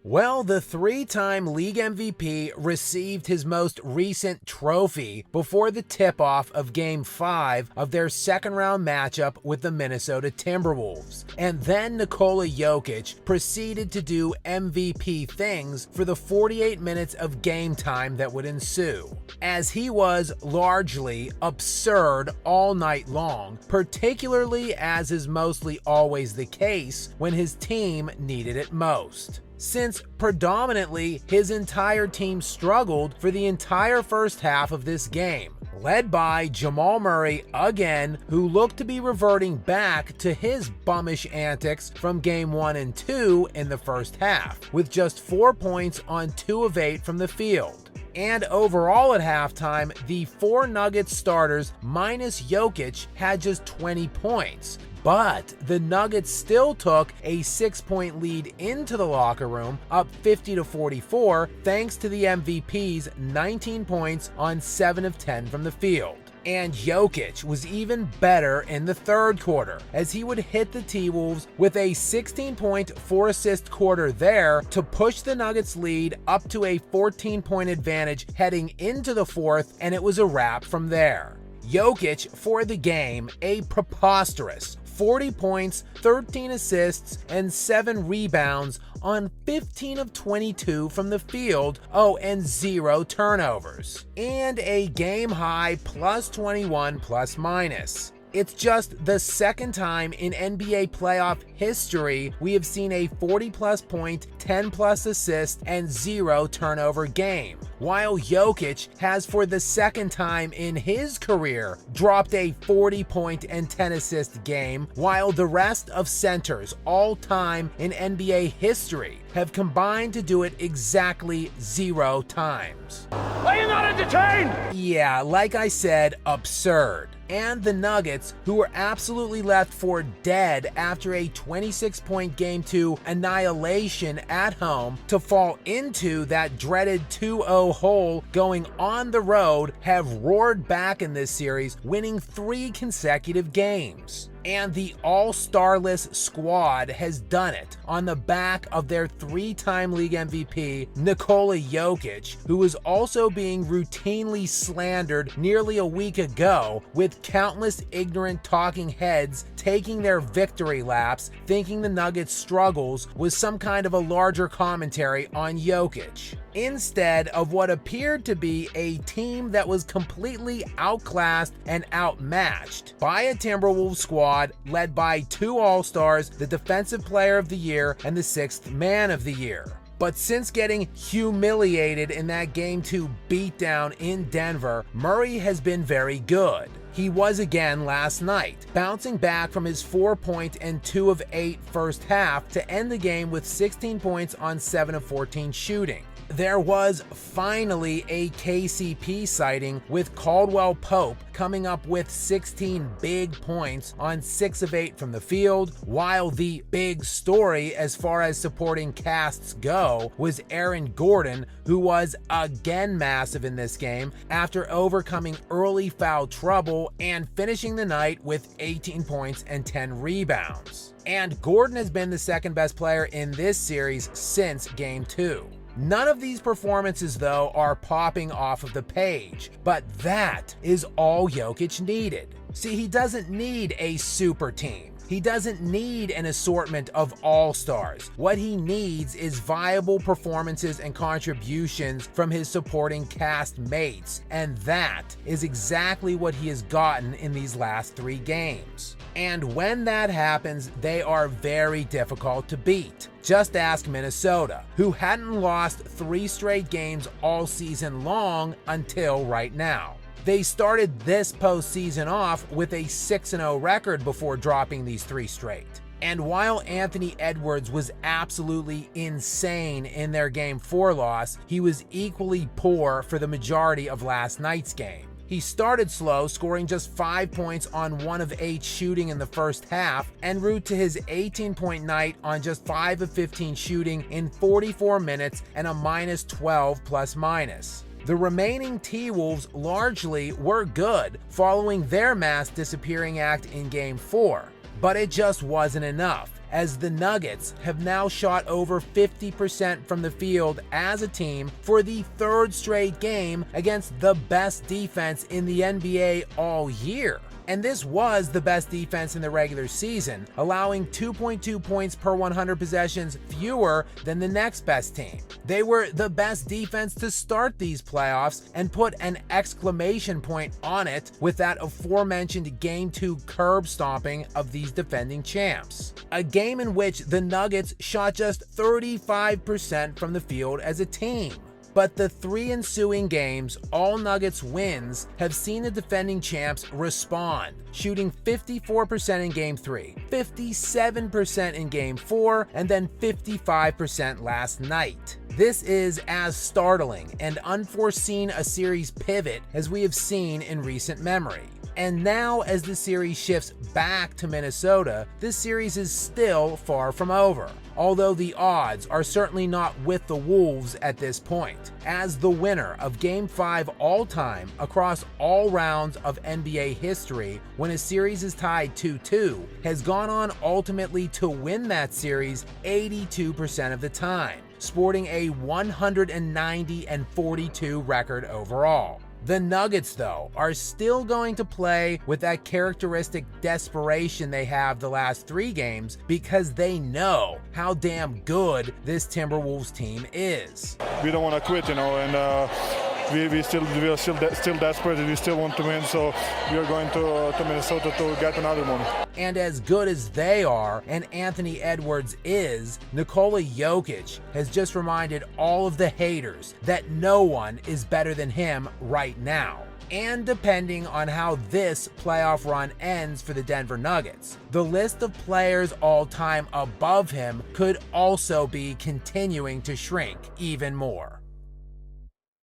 Well, the three-time league MVP received his most recent trophy before the tip-off of Game 5 of their second-round matchup with the Minnesota Timberwolves. And then Nikola Jokic proceeded to do MVP things for the 48 minutes of game time that would ensue, as he was largely absurd all night long, particularly as is mostly always the case when his team needed it most, since predominantly his entire team struggled for the entire first half of this game, led by Jamal Murray again, who looked to be reverting back to his bummish antics from Game 1 and 2 in the first half, with just 4 points on 2 of 8 from the field. And overall at halftime, the 4 Nuggets starters minus Jokic had just 20 points. But the Nuggets still took a 6-point lead into the locker room, up 50-44, thanks to the MVP's 19 points on 7 of 10 from the field. And Jokic was even better in the third quarter, as he would hit the T-Wolves with a 16-point, 4-assist quarter there to push the Nuggets' lead up to a 14-point advantage heading into the fourth, and it was a wrap from there. Jokic, for the game, a preposterous 40 points, 13 assists, and 7 rebounds on 15 of 22 from the field, and 0 turnovers, and a game-high plus 21 plus minus. It's just the second time in NBA playoff history we have seen a 40-plus point, 10-plus assist, and 0 turnover game, while Jokic has for the second time in his career dropped a 40-point and 10-assist game, while the rest of centers all time in NBA history have combined to do it exactly 0 times. Are you not entertained? Yeah, like I said, absurd. And the Nuggets, who were absolutely left for dead after a 26-point Game 2 annihilation at home to fall into that dreaded 2-0 hole going on the road, have roared back in this series, winning 3 consecutive games. And the all-starless squad has done it on the back of their 3-time league MVP, Nikola Jokic, who was also being routinely slandered nearly a week ago, with countless ignorant talking heads taking their victory laps, thinking the Nuggets' struggles was some kind of a larger commentary on Jokic, instead of what appeared to be a team that was completely outclassed and outmatched by a Timberwolves squad led by 2 All-Stars, the Defensive Player of the Year and the 6th Man of the Year. But since getting humiliated in that Game 2 beatdown in Denver, Murray has been very good. He was again last night, bouncing back from his 4-point and 2 of 8 first half to end the game with 16 points on 7 of 14 shooting. There was finally a KCP sighting, with Caldwell Pope coming up with 16 big points on 6 of 8 from the field, while the big story as far as supporting casts go was Aaron Gordon, who was again massive in this game after overcoming early foul trouble and finishing the night with 18 points and 10 rebounds. And Gordon has been the second best player in this series since Game 2. None of these performances, though, are popping off of the page, but that is all Jokic needed. See, he doesn't need a super team. He doesn't need an assortment of all-stars. What he needs is viable performances and contributions from his supporting cast mates, and that is exactly what he has gotten in these last 3 games. And when that happens, they are very difficult to beat. Just ask Minnesota, who hadn't lost 3 straight games all season long until right now. They started this postseason off with a 6-0 record before dropping these 3 straight. And while Anthony Edwards was absolutely insane in their Game 4 loss, he was equally poor for the majority of last night's game. He started slow, scoring just 5 points on 1 of 8 shooting in the first half, en route to his 18-point night on just 5 of 15 shooting in 44 minutes and a minus 12 plus minus. The remaining T-Wolves largely were good following their mass disappearing act in Game 4, but it just wasn't enough, as the Nuggets have now shot over 50% from the field as a team for the third straight game against the best defense in the NBA all year. And this was the best defense in the regular season, allowing 2.2 points per 100 possessions fewer than the next best team. They were the best defense to start these playoffs and put an exclamation point on it with that aforementioned Game 2 curb stomping of these defending champs. A game in which the Nuggets shot just 35% from the field as a team. But the 3 ensuing games, all Nuggets wins, have seen the defending champs respond, shooting 54% in Game 3, 57% in Game 4, and then 55% last night. This is as startling and unforeseen a series pivot as we have seen in recent memory. And now, as the series shifts back to Minnesota, this series is still far from over. Although the odds are certainly not with the Wolves at this point, as the winner of Game 5 all-time across all rounds of NBA history when a series is tied 2-2 has gone on ultimately to win that series 82% of the time, sporting a 190-42 record overall. The Nuggets, though, are still going to play with that characteristic desperation they have the last 3 games because they know how damn good this Timberwolves team is. We don't want to quit, and we are still desperate. We still want to win, so we are going to Minnesota to get another one. And as good as they are, and Anthony Edwards is, Nikola Jokic has just reminded all of the haters that no one is better than him right now. And depending on how this playoff run ends for the Denver Nuggets, the list of players all-time above him could also be continuing to shrink even more.